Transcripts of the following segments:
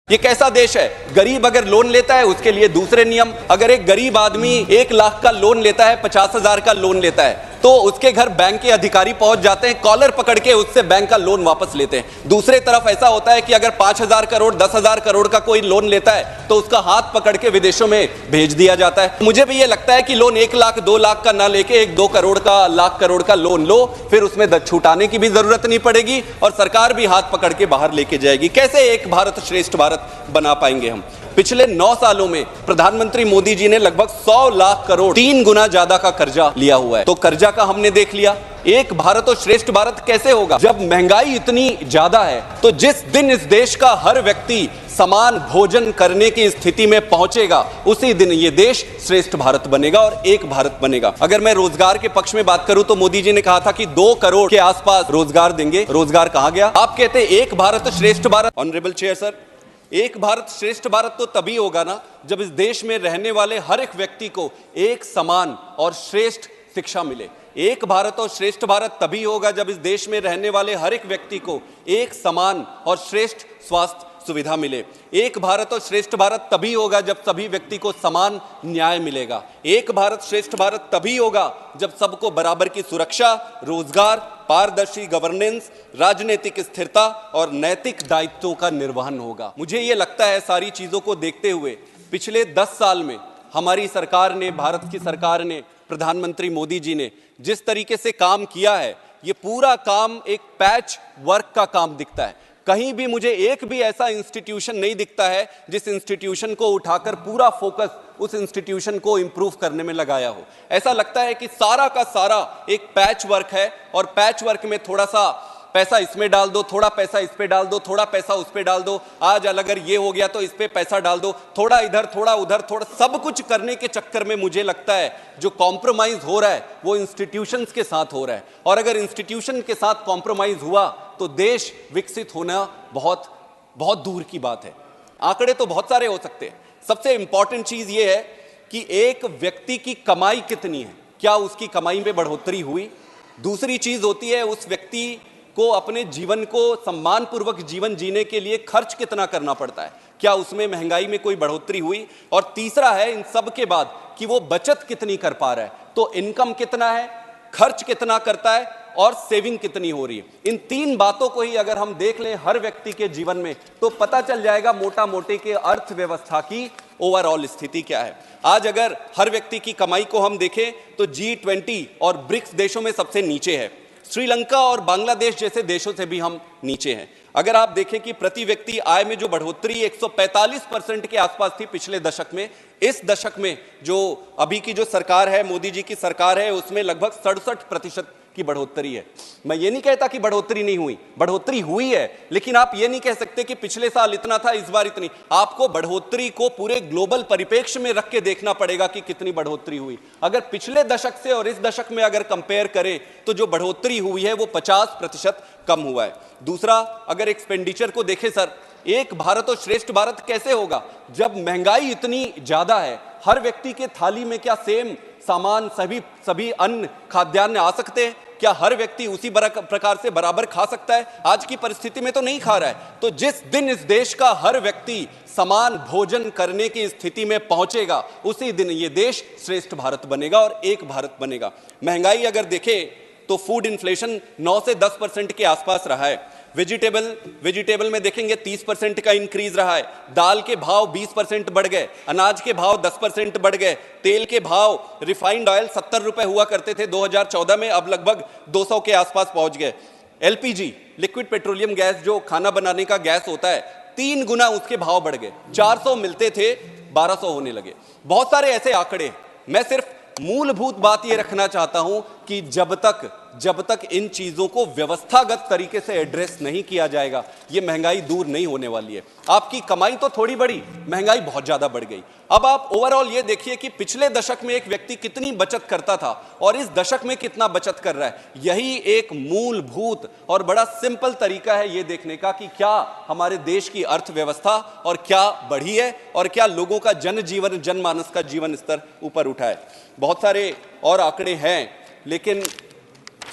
ये कैसा देश है? गरीब अगर लोन लेता है उसके लिए दूसरे नियम। अगर एक गरीब आदमी 1 लाख का लोन लेता है, 50,000 का लोन लेता है, तो उसके घर बैंक के अधिकारी पहुंच जाते हैं, कॉलर पकड़ के उससे बैंक का लोन वापस लेते हैं। दूसरे तरफ ऐसा होता है कि अगर 5,000 करोड़ 10,000 करोड़ का कोई लोन लेता है तो उसका हाथ पकड़ के विदेशों में भेज दिया जाता है। मुझे भी ये लगता है कि लोन 1 लाख 2 लाख का ना लेके 1-2 करोड़ का, लाख करोड़ का लोन लो, फिर उसमें छूटाने की भी जरूरत नहीं पड़ेगी और सरकार भी हाथ पकड़ के बाहर लेके जाएगी। कैसे एक भारत श्रेष्ठ भारत बना पाएंगे हम? पिछले 9 सालों में प्रधानमंत्री मोदी जी ने लगभग 100 लाख करोड़, 3 गुना ज्यादा का कर्जा लिया हुआ है। तो कर्जा का हमने देख लिया। एक भारत और श्रेष्ठ भारत कैसे होगा जब महंगाई इतनी ज्यादा है? तो जिस दिन इस देश का हर व्यक्ति समान भोजन करने की स्थिति में पहुंचेगा, उसी दिन ये देश श्रेष्ठ भारत बनेगा और एक भारत बनेगा। अगर मैं रोजगार के पक्ष में बात करूं तो मोदी जी ने कहा था कि 2 करोड़ के आसपास रोजगार देंगे। रोजगार कहां गया? आप कहते हैं एक भारत श्रेष्ठ भारत। ऑनरेबल चेयर सर, एक भारत श्रेष्ठ भारत तो तभी होगा ना जब इस देश में रहने वाले हर एक व्यक्ति को एक समान और श्रेष्ठ शिक्षा मिले। एक भारत और श्रेष्ठ भारत तभी होगा जब इस देश में रहने वाले हर एक व्यक्ति को एक समान और श्रेष्ठ स्वास्थ्य सुविधा मिले। एक भारत और श्रेष्ठ भारत तभी होगा जब सभी व्यक्ति को समान न्याय मिलेगा। एक भारत श्रेष्ठ भारत तभी होगा जब सबको बराबर की सुरक्षा, रोजगार, पारदर्शी गवर्नेंस, राजनीतिक स्थिरता और नैतिक दायित्वों का निर्वहन होगा। मुझे ये लगता है सारी चीजों को देखते हुए पिछले 10 साल में हमारी सरकार ने, भारत की सरकार ने, प्रधानमंत्री मोदी जी ने जिस तरीके से काम किया है, ये पूरा काम एक पैच वर्क का काम दिखता है। कहीं भी मुझे एक भी ऐसा इंस्टीट्यूशन नहीं दिखता है जिस इंस्टीट्यूशन को उठाकर पूरा फोकस उस इंस्टीट्यूशन को इंप्रूव करने में लगाया हो। ऐसा लगता है कि सारा का सारा एक पैच वर्क है और पैच वर्क में थोड़ा सा पैसा इसमें डाल दो, थोड़ा पैसा इस पे डाल दो, थोड़ा पैसा उस पे डाल दो, आज अगर ये हो गया तो इस पे पैसा डाल दो, थोड़ा इधर थोड़ा उधर, थोड़ा सब कुछ करने के चक्कर में मुझे लगता है जो कॉम्प्रोमाइज हो रहा है वो इंस्टीट्यूशंस के साथ हो रहा है। और अगर इंस्टीट्यूशन के साथ कॉम्प्रोमाइज हुआ तो देश विकसित होना बहुत बहुत दूर की बात है। आंकड़े तो बहुत सारे हो सकते हैं। सबसे इंपॉर्टेंट चीज ये है कि एक व्यक्ति की कमाई कितनी है, क्या उसकी कमाई में बढ़ोतरी हुई? दूसरी चीज होती है उस व्यक्ति को अपने जीवन को सम्मानपूर्वक जीवन जीने के लिए खर्च कितना करना पड़ता है, क्या उसमें महंगाई में कोई बढ़ोतरी हुई? और तीसरा है इन सब के बाद कि वो बचत कितनी कर पा रहा है। तो इनकम कितना है, खर्च कितना करता है और सेविंग कितनी हो रही है। इन 3 बातों को ही अगर हम देख लें हर व्यक्ति के जीवन में तो पता चल जाएगा मोटा मोटी के अर्थव्यवस्था की ओवरऑल स्थिति क्या है। आज अगर हर व्यक्ति की कमाई को हम देखें तो G20 और ब्रिक्स देशों में सबसे नीचे है। श्रीलंका और बांग्लादेश जैसे देशों से भी हम नीचे हैं। अगर आप देखें कि प्रति व्यक्ति आय में जो बढ़ोतरी 145% के आसपास थी पिछले दशक में, इस दशक में जो अभी की जो सरकार है, मोदी जी की सरकार है, उसमें लगभग 67% की बढ़ोतरी है। मैं ये नहीं कहता कि बढ़ोतरी नहीं हुई, बढ़ोतरी हुई है, लेकिन आप ये नहीं कह सकते कि पिछले साल इतना था इस बार इतनी। आपको बढ़ोतरी को पूरे ग्लोबल परिप्रेक्ष्य में रख के देखना पड़ेगा कि कितनी बढ़ोतरी हुई। अगर पिछले दशक से और इस दशक में अगर कंपेयर करें तो जो बढ़ोतरी हुई है वो 50% कम हुआ है। दूसरा, अगर एक्सपेंडिचर को देखें सर, एक भारत और श्रेष्ठ भारत कैसे होगा जब महंगाई इतनी ज्यादा है? हर व्यक्ति के थाली में क्या सेम सामान, सभी अन्न खाद्यान्न आ सकते हैं? क्या हर व्यक्ति उसी प्रकार से बराबर खा सकता है? आज की परिस्थिति में तो नहीं खा रहा है। तो जिस दिन इस देश का हर व्यक्ति समान भोजन करने की स्थिति में पहुंचेगा, उसी दिन ये देश श्रेष्ठ भारत बनेगा और एक भारत बनेगा। महंगाई अगर देखें तो फूड इन्फ्लेशन 9 से 10% के आसपास रहा है। वेजिटेबल में देखेंगे 30% का इंक्रीज रहा है। दाल के भाव 20% बढ़ गए, अनाज के भाव 10% बढ़ गए, तेल के भाव, रिफाइंड ऑयल 70 रुपए हुआ करते थे 2014 में, अब लगभग 200 के आसपास पहुंच गए। LPG, लिक्विड पेट्रोलियम गैस, जो खाना बनाने का गैस होता है, 3 गुना उसके भाव बढ़ गए। 400 मिलते थे, 1200 होने लगे। बहुत सारे ऐसे आंकड़े। मैं सिर्फ मूलभूत बात यह रखना चाहता हूं कि जब तक इन चीजों को व्यवस्थागत तरीके से एड्रेस नहीं किया जाएगा, ये महंगाई दूर नहीं होने वाली है। आपकी कमाई तो थोड़ी बढ़ी, महंगाई बहुत ज्यादा बढ़ गई। अब आप ओवरऑल ये देखिए कि पिछले दशक में एक व्यक्ति कितनी बचत करता था और इस दशक में कितना बचत कर रहा है। यही एक मूलभूत और बड़ा सिंपल तरीका है ये देखने का कि क्या हमारे देश की अर्थव्यवस्था और क्या बढ़ी है और क्या लोगों का जनजीवन, जनमानस का जीवन स्तर ऊपर उठा है। बहुत सारे और आंकड़े हैं, लेकिन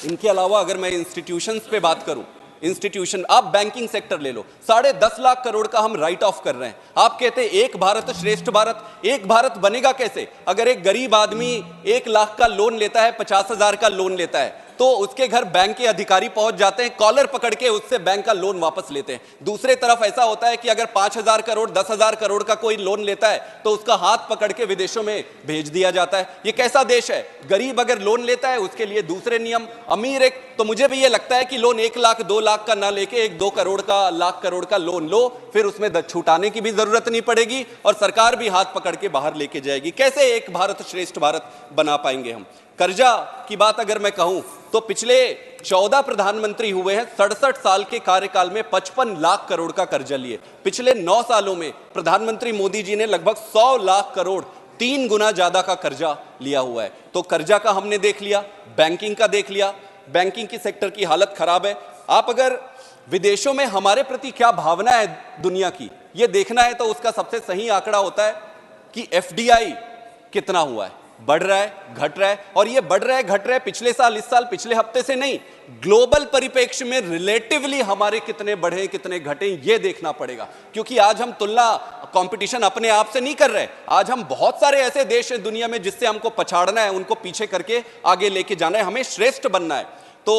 इनके अलावा अगर मैं इंस्टीट्यूशंस पे बात करूं इंस्टीट्यूशन, आप बैंकिंग सेक्टर ले लो, 10.5 लाख करोड़ का हम राइट ऑफ कर रहे हैं। आप कहते हैं एक भारत श्रेष्ठ भारत। एक भारत बनेगा कैसे? अगर एक गरीब आदमी 1 लाख का लोन लेता है, 50,000 का लोन लेता है, तो उसके घर बैंक के अधिकारी पहुंच जाते हैं, कॉलर पकड़ के उससे बैंक का लोन वापस लेते हैं। दूसरे तरफ ऐसा होता है कि अगर 5,000 करोड़ 10,000 करोड़ का कोई लोन लेता है तो उसका हाथ पकड़ के विदेशों में भेज दिया जाता है। ये कैसा देश है? गरीब अगर लोन लेता है उसके लिए दूसरे नियम, अमीर एक, तो मुझे भी ये लगता है कि लोन 1 लाख 2 लाख का ना लेके 1-2 करोड़ का, लाख करोड़ का लोन लो, फिर उसमें छुटाने की भी जरूरत नहीं पड़ेगी और सरकार भी हाथ पकड़ के बाहर लेके जाएगी। कैसे एक भारत श्रेष्ठ भारत बना पाएंगे हम? कर्जा की बात अगर मैं कहूं तो पिछले 14 प्रधानमंत्री हुए हैं, 67 साल के कार्यकाल में 55 लाख करोड़ का कर्जा लिए। पिछले 9 सालों में प्रधानमंत्री मोदी जी ने लगभग 100 लाख करोड़, 3 गुना ज्यादा का कर्जा लिया हुआ है। तो कर्जा का हमने देख लिया, बैंकिंग का देख लिया। बैंकिंग की सेक्टर की हालत खराब है। आप अगर विदेशों में हमारे प्रति क्या भावना है दुनिया की, यह देखना है तो उसका सबसे सही आंकड़ा होता है कि एफडीआई कितना हुआ है, बढ़ रहा है, घट रहा है, और ये बढ़ रहा है, घट रहा है पिछले साल, इस साल, पिछले हफ्ते से नहीं, ग्लोबल परिप्रेक्ष्य में रिलेटिवली हमारे कितने बढ़े, कितने घटे, ये देखना पड़ेगा। क्योंकि आज हम तुलना, कंपटीशन अपने आप से नहीं कर रहे। आज हम बहुत सारे ऐसे देश हैं दुनिया में जिससे हमको पछाड़ना है, उनको पीछे करके आगे लेके जाना है, हमें श्रेष्ठ बनना है। तो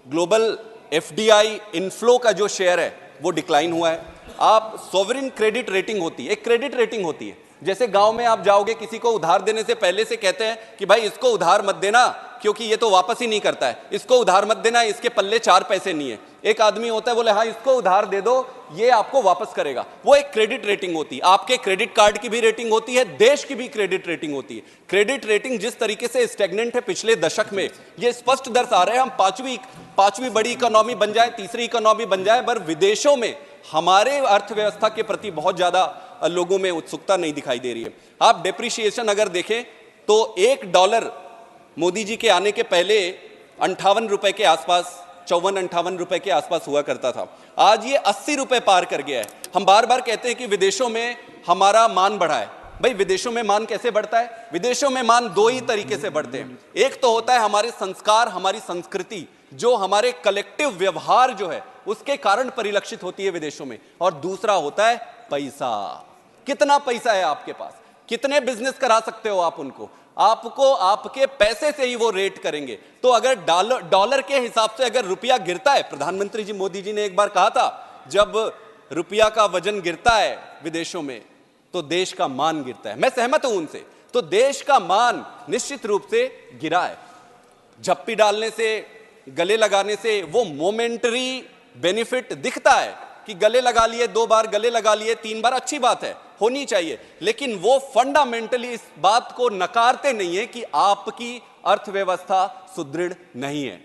ग्लोबल एफडीआई इनफ्लो का जो शेयर है वो डिक्लाइन हुआ है। आप सॉवरिन क्रेडिट रेटिंग होती है, एक क्रेडिट रेटिंग होती है। जैसे गांव में आप जाओगे, किसी को उधार देने से पहले से कहते हैं कि भाई इसको उधार मत देना क्योंकि ये तो वापस ही नहीं करता है, इसको उधार मत देना, इसके पल्ले 4 पैसे नहीं है। एक आदमी होता है बोले हाँ इसको उधार दे दो, ये आपको वापस करेगा। वो एक क्रेडिट रेटिंग होती है। आपके क्रेडिट कार्ड की भी रेटिंग होती है, देश की भी क्रेडिट रेटिंग होती है। क्रेडिट रेटिंग जिस तरीके से स्टेगनेंट है पिछले दशक में, ये स्पष्ट दर्शा रहे हैं हम पांचवी बड़ी इकोनॉमी बन जाए, तीसरी इकोनॉमी बन जाए, पर विदेशों में हमारे अर्थव्यवस्था के प्रति बहुत ज्यादा लोगों में उत्सुकता नहीं दिखाई दे रही है। आप डेप्रिसिएशन अगर देखें तो $1 मोदी जी के आने के पहले 58 रुपए के आसपास, 54-58 रुपए के आसपास हुआ करता था। आज ये 80 रुपए पार कर गया है। हम बार बार कहते हैं कि विदेशों में हमारा मान बढ़ा है। भाई विदेशों में मान कैसे बढ़ता है? विदेशों में मान 2 ही तरीके से बढ़ते हैं। एक तो होता है हमारे संस्कार, हमारी संस्कृति, जो हमारे कलेक्टिव व्यवहार जो है उसके कारण परिलक्षित होती है विदेशों में, और दूसरा होता है पैसा। कितना पैसा है आपके पास, कितने बिजनेस करा सकते हो आप उनको, आपको आपके पैसे से ही वो रेट करेंगे। तो अगर डॉलर के हिसाब से अगर रुपया गिरता है, प्रधानमंत्री जी मोदी जी ने एक बार कहा था जब रुपया का वजन गिरता है विदेशों में तो देश का मान गिरता है। मैं सहमत हूं उनसे। तो देश का मान निश्चित रूप से गिरा है। झप्पी डालने से, गले लगाने से वो मोमेंटरी बेनिफिट दिखता है कि गले लगा लिए, 2 बार गले लगा लिए, 3 बार, अच्छी बात है, होनी चाहिए, लेकिन वो फंडामेंटली इस बात को नकारते नहीं है कि आपकी अर्थव्यवस्था सुदृढ़ नहीं है।